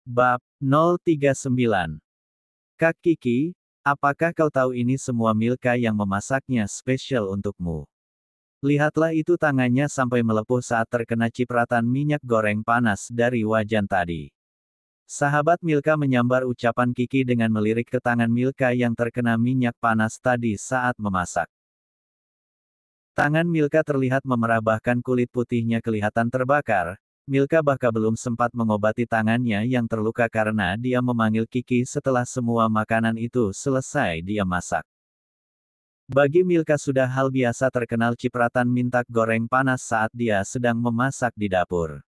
Bab 039. Kak Kiki, apakah kau tahu ini semua Milka yang memasaknya spesial untukmu? Lihatlah itu tangannya sampai melepuh saat terkena cipratan minyak goreng panas dari wajan tadi. Sahabat Milka menyambar ucapan Kiki dengan melirik ke tangan Milka yang terkena minyak panas tadi saat memasak. Tangan Milka terlihat memerah bahkan kulit putihnya kelihatan terbakar. Milka bahkan belum sempat mengobati tangannya yang terluka karena dia memanggil Kiki setelah semua makanan itu selesai dia masak. Bagi Milka sudah hal biasa terkenal cipratan minyak goreng panas saat dia sedang memasak di dapur.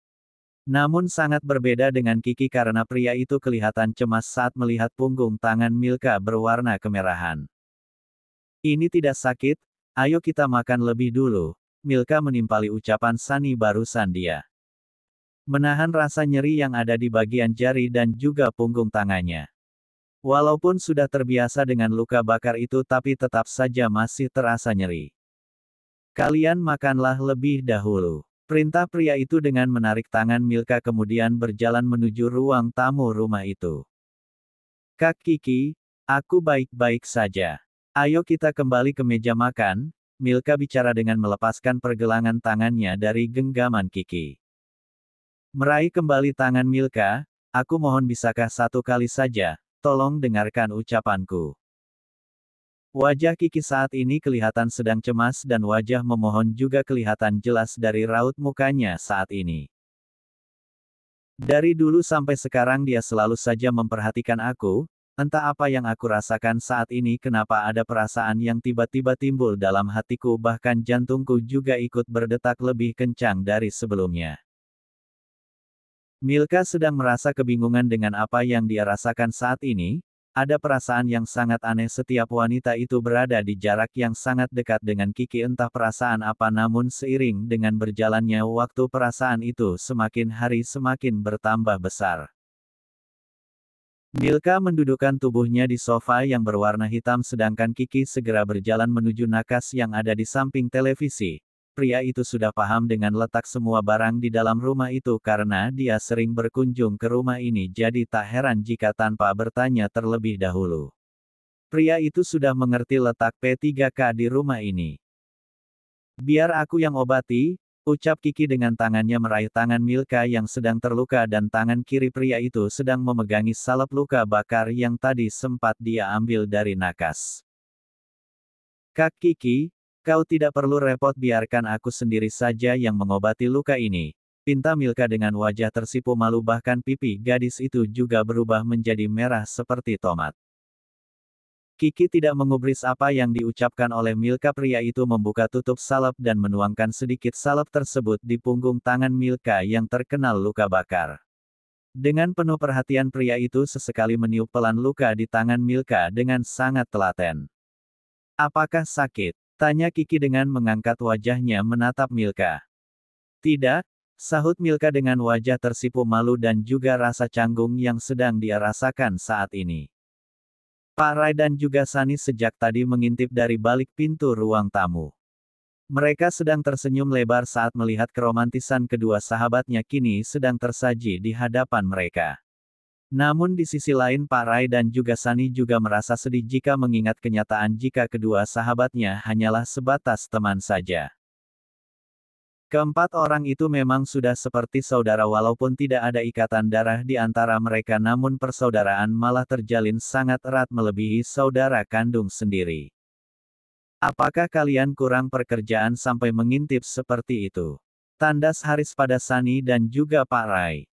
Namun sangat berbeda dengan Kiki karena pria itu kelihatan cemas saat melihat punggung tangan Milka berwarna kemerahan. Ini tidak sakit, ayo kita makan lebih dulu, Milka menimpali ucapan Sunny barusan dia. Menahan rasa nyeri yang ada di bagian jari dan juga punggung tangannya. Walaupun sudah terbiasa dengan luka bakar itu tapi tetap saja masih terasa nyeri. Kalian makanlah lebih dahulu. Perintah pria itu dengan menarik tangan Milka kemudian berjalan menuju ruang tamu rumah itu. Kak Kiki, aku baik-baik saja. Ayo kita kembali ke meja makan, Milka bicara dengan melepaskan pergelangan tangannya dari genggaman Kiki. Meraih kembali tangan Milka, aku mohon bisakah satu kali saja, tolong dengarkan ucapanku. Wajah Kiki saat ini kelihatan sedang cemas dan wajah memohon juga kelihatan jelas dari raut mukanya saat ini. Dari dulu sampai sekarang dia selalu saja memperhatikan aku, entah apa yang aku rasakan saat ini kenapa ada perasaan yang tiba-tiba timbul dalam hatiku bahkan jantungku juga ikut berdetak lebih kencang dari sebelumnya. Milka sedang merasa kebingungan dengan apa yang dia rasakan saat ini, ada perasaan yang sangat aneh setiap wanita itu berada di jarak yang sangat dekat dengan Kiki entah perasaan apa namun seiring dengan berjalannya waktu perasaan itu semakin hari semakin bertambah besar. Milka mendudukkan tubuhnya di sofa yang berwarna hitam sedangkan Kiki segera berjalan menuju nakas yang ada di samping televisi. Pria itu sudah paham dengan letak semua barang di dalam rumah itu karena dia sering berkunjung ke rumah ini jadi tak heran jika tanpa bertanya terlebih dahulu. Pria itu sudah mengerti letak P3K di rumah ini. Biar aku yang obati, ucap Kiki dengan tangannya meraih tangan Milka yang sedang terluka dan tangan kiri pria itu sedang memegangi salep luka bakar yang tadi sempat dia ambil dari nakas. Kak Kiki, kau tidak perlu repot biarkan aku sendiri saja yang mengobati luka ini, pinta Milka dengan wajah tersipu malu bahkan pipi gadis itu juga berubah menjadi merah seperti tomat. Kiki tidak mengubris apa yang diucapkan oleh Milka pria itu membuka tutup salep dan menuangkan sedikit salep tersebut di punggung tangan Milka yang terkenal luka bakar. Dengan penuh perhatian pria itu sesekali meniup pelan luka di tangan Milka dengan sangat telaten. Apakah sakit? Tanya Kiki dengan mengangkat wajahnya menatap Milka. Tidak, sahut Milka dengan wajah tersipu malu dan juga rasa canggung yang sedang dia rasakan saat ini. Pak Rai dan juga Sunny sejak tadi mengintip dari balik pintu ruang tamu. Mereka sedang tersenyum lebar saat melihat keromantisan kedua sahabatnya kini sedang tersaji di hadapan mereka. Namun di sisi lain Pak Rai dan juga Sunny juga merasa sedih jika mengingat kenyataan jika kedua sahabatnya hanyalah sebatas teman saja. Keempat orang itu memang sudah seperti saudara walaupun tidak ada ikatan darah di antara mereka namun persaudaraan malah terjalin sangat erat melebihi saudara kandung sendiri. Apakah kalian kurang pekerjaan sampai mengintip seperti itu? Tandas haris pada Sunny dan juga Pak Rai.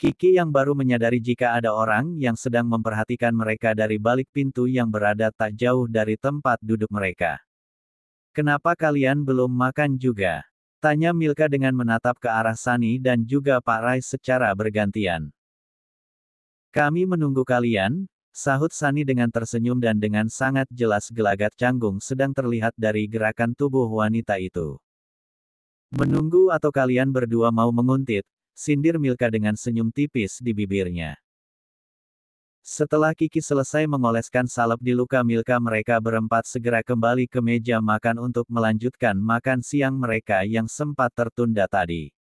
Kiki yang baru menyadari jika ada orang yang sedang memperhatikan mereka dari balik pintu yang berada tak jauh dari tempat duduk mereka. Kenapa kalian belum makan juga? Tanya Milka dengan menatap ke arah Sunny dan juga Pak Rai secara bergantian. Kami menunggu kalian, sahut Sunny dengan tersenyum dan dengan sangat jelas gelagat canggung sedang terlihat dari gerakan tubuh wanita itu. Menunggu atau kalian berdua mau menguntit? Sindir Milka dengan senyum tipis di bibirnya. Setelah Kiki selesai mengoleskan salep di luka Milka mereka berempat segera kembali ke meja makan untuk melanjutkan makan siang mereka yang sempat tertunda tadi.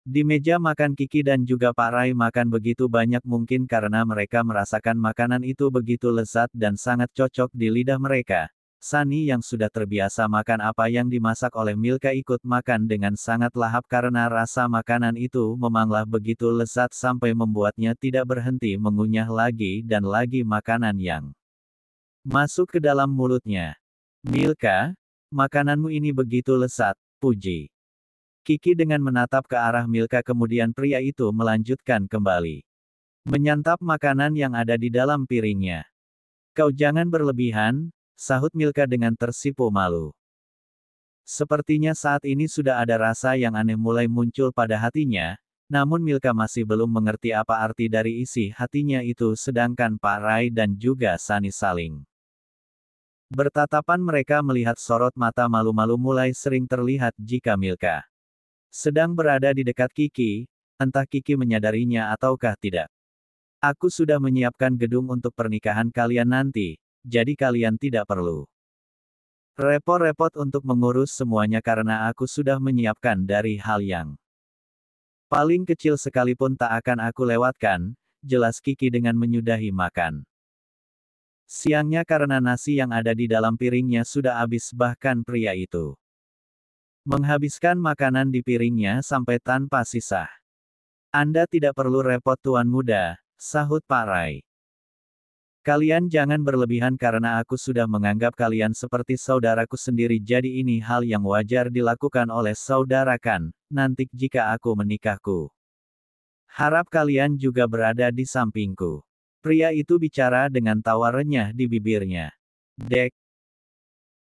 Di meja makan Kiki dan juga Pak Rai makan begitu banyak mungkin karena mereka merasakan makanan itu begitu lezat dan sangat cocok di lidah mereka. Sunny yang sudah terbiasa makan apa yang dimasak oleh Milka ikut makan dengan sangat lahap karena rasa makanan itu memanglah begitu lezat sampai membuatnya tidak berhenti mengunyah lagi dan lagi makanan yang masuk ke dalam mulutnya. Milka, makananmu ini begitu lezat, puji Kiki dengan menatap ke arah Milka, kemudian pria itu melanjutkan kembali menyantap makanan yang ada di dalam piringnya. Kau jangan berlebihan, sahut Milka dengan tersipu malu. Sepertinya saat ini sudah ada rasa yang aneh mulai muncul pada hatinya, namun Milka masih belum mengerti apa arti dari isi hatinya itu, sedangkan Pak Rai dan juga Sunny saling bertatapan. Mereka melihat sorot mata malu-malu mulai sering terlihat jika Milka sedang berada di dekat Kiki, entah Kiki menyadarinya ataukah tidak. Aku sudah menyiapkan gedung untuk pernikahan kalian nanti, jadi kalian tidak perlu repot-repot untuk mengurus semuanya karena aku sudah menyiapkan dari hal yang paling kecil sekalipun tak akan aku lewatkan, jelas Kiki dengan menyudahi makan siangnya karena nasi yang ada di dalam piringnya sudah habis. Bahkan pria itu menghabiskan makanan di piringnya sampai tanpa sisa. Anda tidak perlu repot tuan muda, sahut Pak Rai. Kalian jangan berlebihan karena aku sudah menganggap kalian seperti saudaraku sendiri, jadi ini hal yang wajar dilakukan oleh saudara kan. Nanti jika aku menikahku, harap kalian juga berada di sampingku. Pria itu bicara dengan tawa renyah di bibirnya. Dek.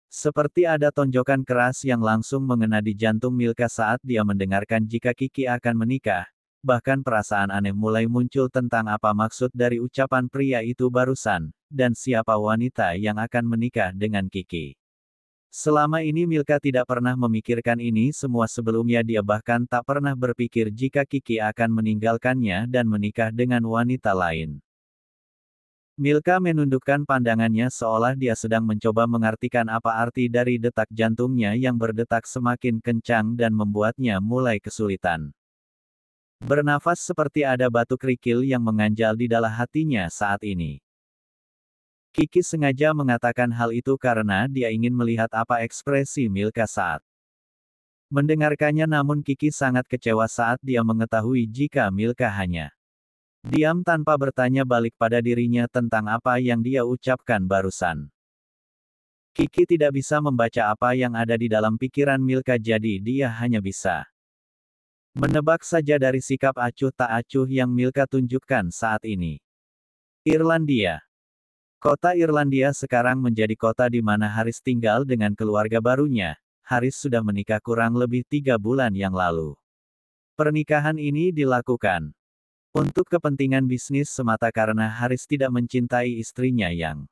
Seperti ada tonjokan keras yang langsung mengena di jantung Milka saat dia mendengarkan jika Kiki akan menikah. Bahkan perasaan aneh mulai muncul tentang apa maksud dari ucapan pria itu barusan, dan siapa wanita yang akan menikah dengan Kiki. Selama ini Milka tidak pernah memikirkan ini semua sebelumnya, dia bahkan tak pernah berpikir jika Kiki akan meninggalkannya dan menikah dengan wanita lain. Milka menundukkan pandangannya seolah dia sedang mencoba mengartikan apa arti dari detak jantungnya yang berdetak semakin kencang dan membuatnya mulai kesulitan bernafas, seperti ada batu kerikil yang mengganjal di dalam hatinya saat ini. Kiki sengaja mengatakan hal itu karena dia ingin melihat apa ekspresi Milka saat mendengarkannya, namun Kiki sangat kecewa saat dia mengetahui jika Milka hanya diam tanpa bertanya balik pada dirinya tentang apa yang dia ucapkan barusan. Kiki tidak bisa membaca apa yang ada di dalam pikiran Milka, jadi dia hanya bisa menebak saja dari sikap acuh tak acuh yang Milka tunjukkan saat ini. Irlandia. Kota Irlandia sekarang menjadi kota di mana Haris tinggal dengan keluarga barunya. Haris sudah menikah kurang lebih 3 bulan yang lalu. Pernikahan ini dilakukan untuk kepentingan bisnis semata karena Haris tidak mencintai istrinya yang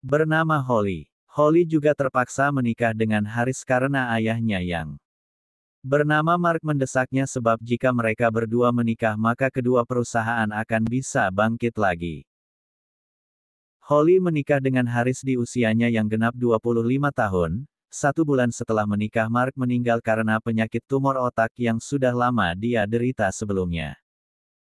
bernama Holly. Holly juga terpaksa menikah dengan Haris karena ayahnya yang bernama Mark mendesaknya, sebab jika mereka berdua menikah maka kedua perusahaan akan bisa bangkit lagi. Holly menikah dengan Haris di usianya yang genap 25 tahun, 1 bulan setelah menikah Mark meninggal karena penyakit tumor otak yang sudah lama dia derita sebelumnya.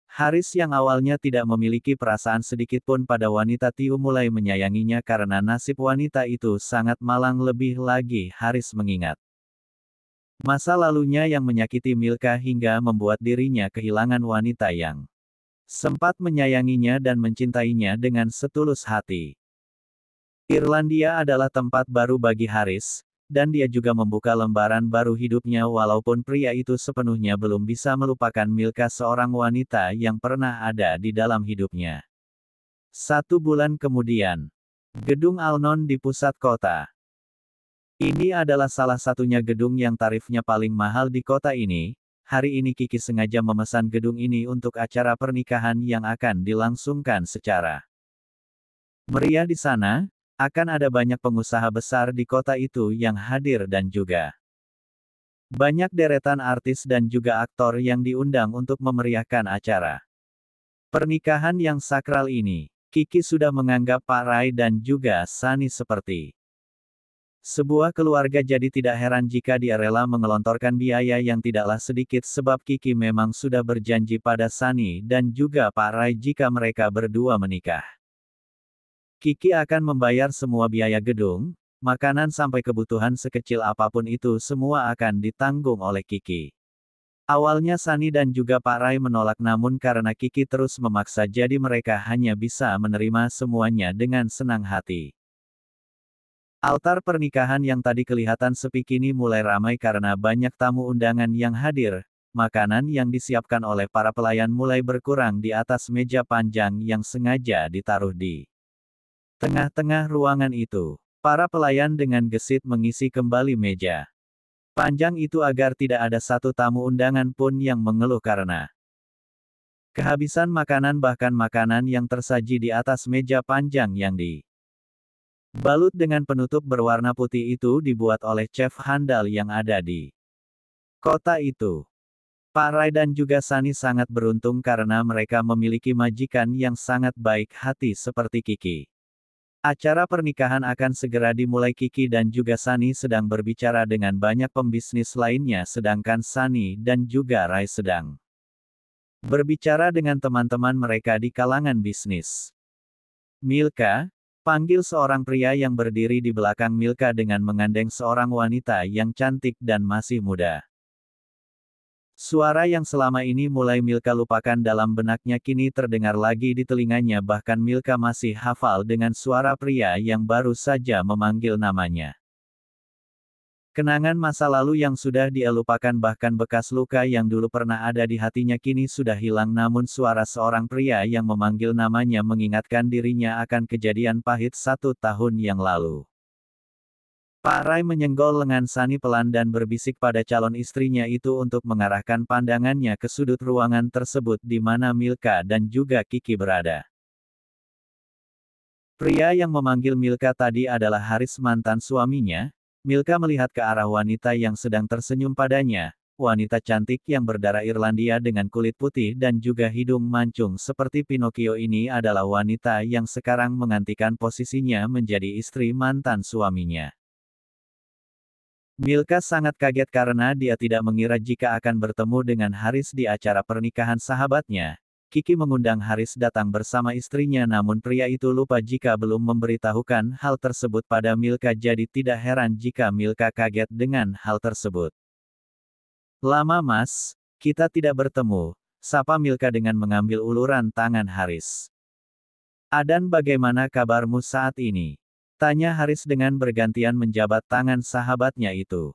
Haris yang awalnya tidak memiliki perasaan sedikit pun pada wanita Tiu mulai menyayanginya karena nasib wanita itu sangat malang. Lebih lagi Haris mengingat masa lalunya yang menyakiti Milka hingga membuat dirinya kehilangan wanita yang sempat menyayanginya dan mencintainya dengan setulus hati. Irlandia adalah tempat baru bagi Haris, dan dia juga membuka lembaran baru hidupnya walaupun pria itu sepenuhnya belum bisa melupakan Milka, seorang wanita yang pernah ada di dalam hidupnya. 1 bulan kemudian, gedung Alnon di pusat kota. Ini adalah salah satunya gedung yang tarifnya paling mahal di kota ini. Hari ini Kiki sengaja memesan gedung ini untuk acara pernikahan yang akan dilangsungkan secara meriah di sana. Akan ada banyak pengusaha besar di kota itu yang hadir dan juga banyak deretan artis dan juga aktor yang diundang untuk memeriahkan acara pernikahan yang sakral ini. Kiki sudah menganggap Pak Rai dan juga Sunny seperti Sebuah keluarga jadi tidak heran jika dia rela mengelontorkan biaya yang tidaklah sedikit sebab Kiki memang sudah berjanji pada Sunny dan juga Pak Rai jika mereka berdua menikah. Kiki akan membayar semua biaya gedung, makanan sampai kebutuhan sekecil apapun itu semua akan ditanggung oleh Kiki. Awalnya Sunny dan juga Pak Rai menolak namun karena Kiki terus memaksa jadi mereka hanya bisa menerima semuanya dengan senang hati. Altar pernikahan yang tadi kelihatan sepi kini mulai ramai karena banyak tamu undangan yang hadir. Makanan yang disiapkan oleh para pelayan mulai berkurang di atas meja panjang yang sengaja ditaruh di tengah-tengah ruangan itu. Para pelayan dengan gesit mengisi kembali meja panjang itu agar tidak ada satu tamu undangan pun yang mengeluh karena kehabisan makanan, bahkan makanan yang tersaji di atas meja panjang yang balut dengan penutup berwarna putih itu dibuat oleh chef handal yang ada di kota itu. Pak Rai dan juga Sunny sangat beruntung karena mereka memiliki majikan yang sangat baik hati seperti Kiki. Acara pernikahan akan segera dimulai. Kiki dan juga Sunny sedang berbicara dengan banyak pembisnis lainnya sedangkan Sunny dan juga Rai sedang berbicara dengan teman-teman mereka di kalangan bisnis. Milka, panggil seorang pria yang berdiri di belakang Milka dengan mengandeng seorang wanita yang cantik dan masih muda. Suara yang selama ini mulai Milka lupakan dalam benaknya kini terdengar lagi di telinganya, bahkan Milka masih hafal dengan suara pria yang baru saja memanggil namanya. Kenangan masa lalu yang sudah dia lupakan, bahkan bekas luka yang dulu pernah ada di hatinya kini sudah hilang, namun suara seorang pria yang memanggil namanya mengingatkan dirinya akan kejadian pahit 1 tahun yang lalu. Pak Rai menyenggol lengan Sunny pelan dan berbisik pada calon istrinya itu untuk mengarahkan pandangannya ke sudut ruangan tersebut di mana Milka dan juga Kiki berada. Pria yang memanggil Milka tadi adalah Haris, mantan suaminya. Milka melihat ke arah wanita yang sedang tersenyum padanya, wanita cantik yang berdarah Irlandia dengan kulit putih dan juga hidung mancung seperti Pinocchio ini adalah wanita yang sekarang menggantikan posisinya menjadi istri mantan suaminya. Milka sangat kaget karena dia tidak mengira jika akan bertemu dengan Haris di acara pernikahan sahabatnya. Kiki mengundang Haris datang bersama istrinya, namun pria itu lupa jika belum memberitahukan hal tersebut pada Milka, jadi tidak heran jika Milka kaget dengan hal tersebut. Lama mas, kita tidak bertemu, sapa Milka dengan mengambil uluran tangan Haris. Adan, bagaimana kabarmu saat ini? Tanya Haris dengan bergantian menjabat tangan sahabatnya itu.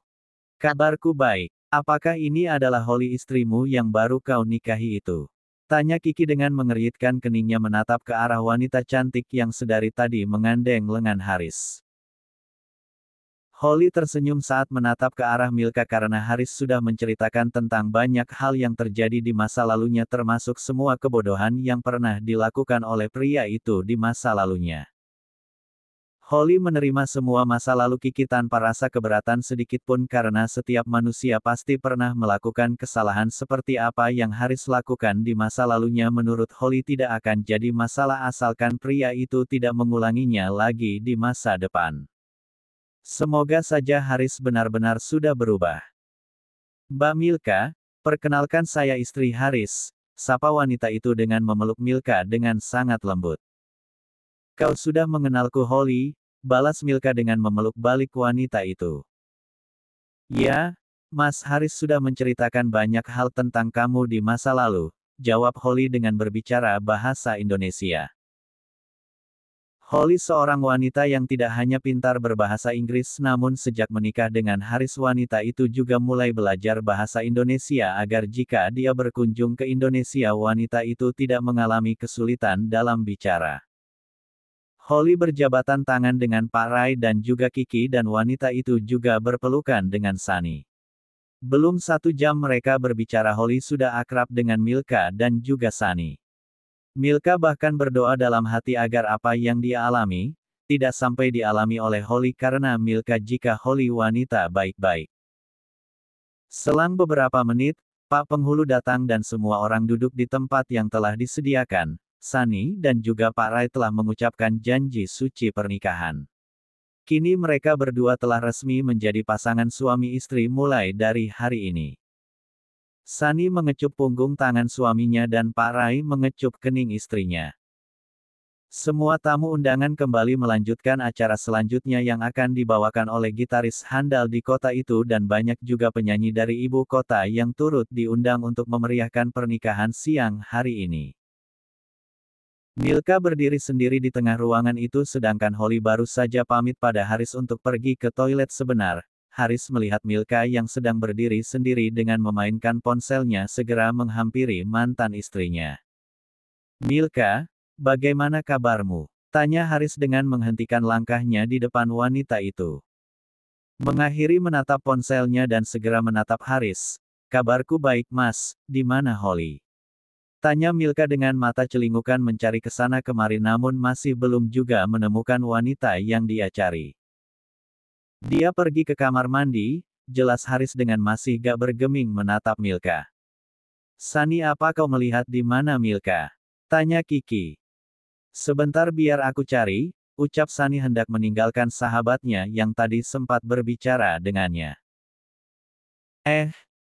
Kabarku baik. Apakah ini adalah Holly, istrimu yang baru kau nikahi itu? Tanya Kiki dengan mengeritkan keningnya menatap ke arah wanita cantik yang sedari tadi mengandeng lengan Haris. Holly tersenyum saat menatap ke arah Milka karena Haris sudah menceritakan tentang banyak hal yang terjadi di masa lalunya, termasuk semua kebodohan yang pernah dilakukan oleh pria itu di masa lalunya. Holly menerima semua masa lalu Kiki tanpa rasa keberatan sedikitpun karena setiap manusia pasti pernah melakukan kesalahan seperti apa yang Haris lakukan di masa lalunya. Menurut Holly tidak akan jadi masalah asalkan pria itu tidak mengulanginya lagi di masa depan. Semoga saja Haris benar-benar sudah berubah. Mbak Milka, perkenalkan saya istri Haris, sapa wanita itu dengan memeluk Milka dengan sangat lembut. Kau sudah mengenalku Holly, balas Milka dengan memeluk balik wanita itu. Ya, Mas Haris sudah menceritakan banyak hal tentang kamu di masa lalu, jawab Holly dengan berbicara bahasa Indonesia. Holly seorang wanita yang tidak hanya pintar berbahasa Inggris, namun sejak menikah dengan Haris wanita itu juga mulai belajar bahasa Indonesia agar jika dia berkunjung ke Indonesia wanita itu tidak mengalami kesulitan dalam bicara. Holly berjabatan tangan dengan Pak Rai dan juga Kiki dan wanita itu juga berpelukan dengan Sunny. Belum 1 jam mereka berbicara Holly sudah akrab dengan Milka dan juga Sunny. Milka bahkan berdoa dalam hati agar apa yang dia alami, tidak sampai dialami oleh Holly karena Milka jika Holly wanita baik-baik. Selang beberapa menit, Pak Penghulu datang dan semua orang duduk di tempat yang telah disediakan. Sunny dan juga Pak Rai telah mengucapkan janji suci pernikahan. Kini mereka berdua telah resmi menjadi pasangan suami istri mulai dari hari ini. Sunny mengecup punggung tangan suaminya dan Pak Rai mengecup kening istrinya. Semua tamu undangan kembali melanjutkan acara selanjutnya yang akan dibawakan oleh gitaris handal di kota itu dan banyak juga penyanyi dari ibu kota yang turut diundang untuk memeriahkan pernikahan siang hari ini. Milka berdiri sendiri di tengah ruangan itu sedangkan Holly baru saja pamit pada Haris untuk pergi ke toilet sebentar. Haris melihat Milka yang sedang berdiri sendiri dengan memainkan ponselnya segera menghampiri mantan istrinya. "Milka, bagaimana kabarmu?" tanya Haris dengan menghentikan langkahnya di depan wanita itu. Mengakhiri menatap ponselnya dan segera menatap Haris. "Kabarku baik Mas, di mana Holly?" tanya Milka dengan mata celingukan mencari kesana kemari namun masih belum juga menemukan wanita yang dia cari. "Dia pergi ke kamar mandi," jelas Haris dengan masih gak bergeming menatap Milka. "Sunny apa kau melihat di mana Milka?" tanya Kiki. "Sebentar biar aku cari," ucap Sunny hendak meninggalkan sahabatnya yang tadi sempat berbicara dengannya.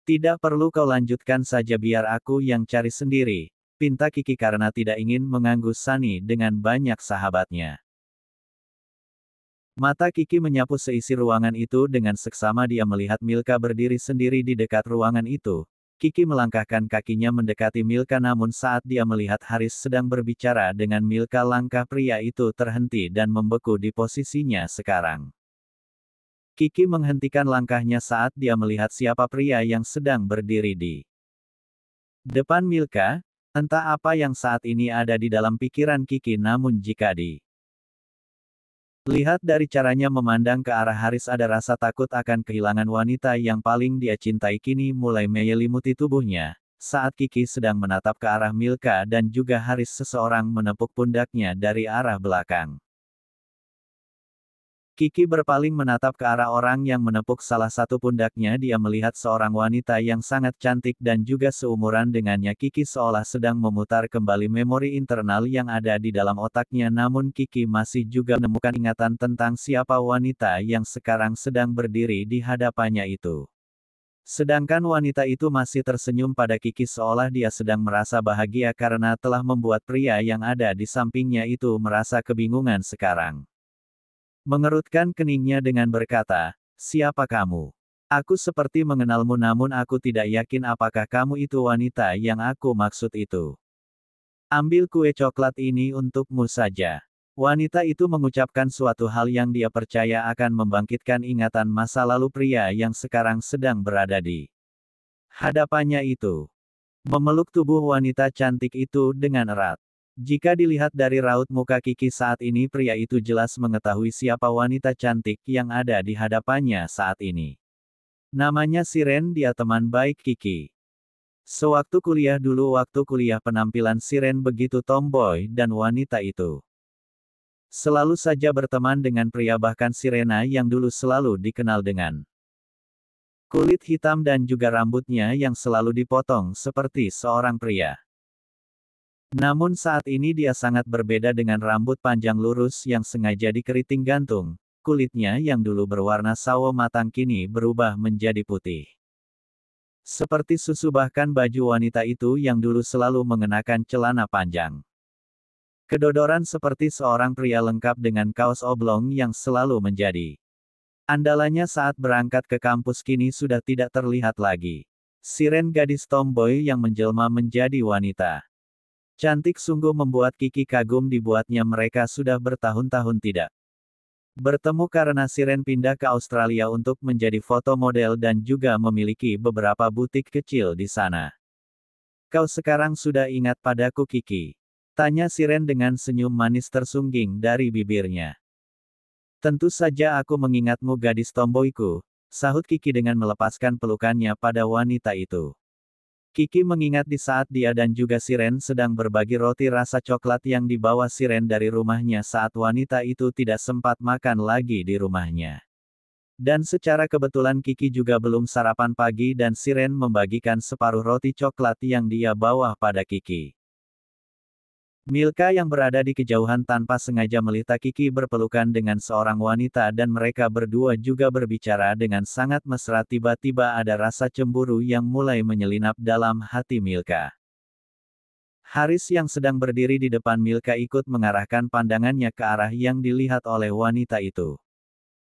Tidak perlu kau lanjutkan saja biar aku yang cari sendiri," pinta Kiki karena tidak ingin mengganggu Sunny dengan banyak sahabatnya. Mata Kiki menyapu seisi ruangan itu dengan seksama dia melihat Milka berdiri sendiri di dekat ruangan itu. Kiki melangkahkan kakinya mendekati Milka namun saat dia melihat Haris sedang berbicara dengan Milka langkah pria itu terhenti dan membeku di posisinya sekarang. Kiki menghentikan langkahnya saat dia melihat siapa pria yang sedang berdiri di depan Milka. Entah apa yang saat ini ada di dalam pikiran Kiki namun jika lihat dari caranya memandang ke arah Haris ada rasa takut akan kehilangan wanita yang paling dia cintai kini mulai menyelimuti tubuhnya. Saat Kiki sedang menatap ke arah Milka dan juga Haris seseorang menepuk pundaknya dari arah belakang. Kiki berpaling menatap ke arah orang yang menepuk salah satu pundaknya dia melihat seorang wanita yang sangat cantik dan juga seumuran dengannya Kiki seolah sedang memutar kembali memori internal yang ada di dalam otaknya namun Kiki masih juga menemukan ingatan tentang siapa wanita yang sekarang sedang berdiri di hadapannya itu. Sedangkan wanita itu masih tersenyum pada Kiki seolah dia sedang merasa bahagia karena telah membuat pria yang ada di sampingnya itu merasa kebingungan sekarang. Mengerutkan keningnya dengan berkata, "Siapa kamu? Aku seperti mengenalmu namun aku tidak yakin apakah kamu itu wanita yang aku maksud itu. Ambil kue coklat ini untukmu saja." Wanita itu mengucapkan suatu hal yang dia percaya akan membangkitkan ingatan masa lalu pria yang sekarang sedang berada di hadapannya itu. Memeluk tubuh wanita cantik itu dengan erat. Jika dilihat dari raut muka Kiki saat ini pria itu jelas mengetahui siapa wanita cantik yang ada di hadapannya saat ini. Namanya Siren dia teman baik Kiki. Sewaktu kuliah dulu waktu kuliah penampilan Siren begitu tomboy dan wanita itu selalu saja berteman dengan pria bahkan Sirena yang dulu selalu dikenal dengan kulit hitam dan juga rambutnya yang selalu dipotong seperti seorang pria. Namun saat ini dia sangat berbeda dengan rambut panjang lurus yang sengaja dikeriting gantung, kulitnya yang dulu berwarna sawo matang kini berubah menjadi putih. Seperti susu bahkan baju wanita itu yang dulu selalu mengenakan celana panjang. Kedodoran seperti seorang pria lengkap dengan kaos oblong yang selalu menjadi andalannya saat berangkat ke kampus kini sudah tidak terlihat lagi. Siren gadis tomboy yang menjelma menjadi wanita cantik sungguh membuat Kiki kagum dibuatnya mereka sudah bertahun-tahun tidak bertemu karena Siren pindah ke Australia untuk menjadi foto model dan juga memiliki beberapa butik kecil di sana. "Kau sekarang sudah ingat padaku Kiki?" tanya Siren dengan senyum manis tersungging dari bibirnya. "Tentu saja aku mengingatmu gadis tomboyku," sahut Kiki dengan melepaskan pelukannya pada wanita itu. Kiki mengingat di saat dia dan juga Siren sedang berbagi roti rasa coklat yang dibawa Siren dari rumahnya saat wanita itu tidak sempat makan lagi di rumahnya. Dan secara kebetulan Kiki juga belum sarapan pagi dan Siren membagikan separuh roti coklat yang dia bawa pada Kiki. Milka yang berada di kejauhan tanpa sengaja melihat Kiki berpelukan dengan seorang wanita dan mereka berdua juga berbicara dengan sangat mesra. Tiba-tiba ada rasa cemburu yang mulai menyelinap dalam hati Milka. Haris yang sedang berdiri di depan Milka ikut mengarahkan pandangannya ke arah yang dilihat oleh wanita itu.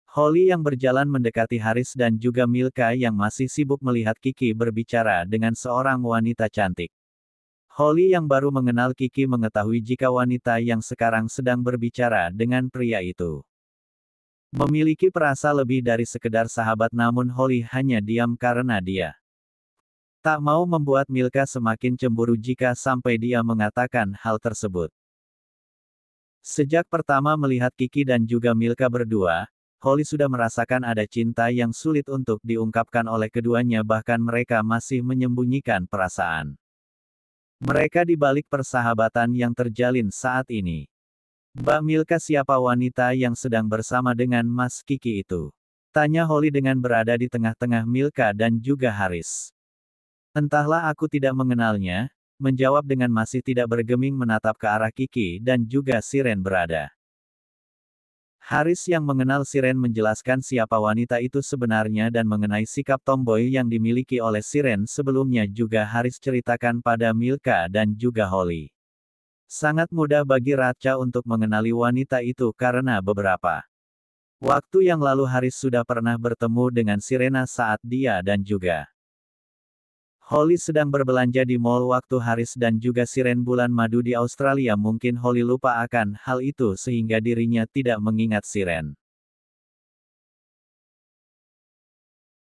Holly yang berjalan mendekati Haris dan juga Milka yang masih sibuk melihat Kiki berbicara dengan seorang wanita cantik. Holly yang baru mengenal Kiki mengetahui jika wanita yang sekarang sedang berbicara dengan pria itu memiliki perasa lebih dari sekedar sahabat, namun Holly hanya diam karena dia tak mau membuat Milka semakin cemburu jika sampai dia mengatakan hal tersebut. Sejak pertama melihat Kiki dan juga Milka berdua, Holly sudah merasakan ada cinta yang sulit untuk diungkapkan oleh keduanya, bahkan mereka masih menyembunyikan perasaan mereka di balik persahabatan yang terjalin saat ini. Mbak Milka, siapa wanita yang sedang bersama dengan Mas Kiki itu? Tanya Holly dengan berada di tengah-tengah Milka dan juga Haris. Entahlah, aku tidak mengenalnya, menjawab dengan masih tidak bergeming menatap ke arah Kiki dan juga Siren berada. Haris yang mengenal Siren menjelaskan siapa wanita itu sebenarnya dan mengenai sikap tomboy yang dimiliki oleh Siren sebelumnya juga Haris ceritakan pada Milka dan juga Holly. Sangat mudah bagi Ratcha untuk mengenali wanita itu karena beberapa waktu yang lalu Haris sudah pernah bertemu dengan Sirena saat dia dan juga Holly sedang berbelanja di mall waktu Haris dan juga Siren bulan madu di Australia. Mungkin Holly lupa akan hal itu sehingga dirinya tidak mengingat Siren.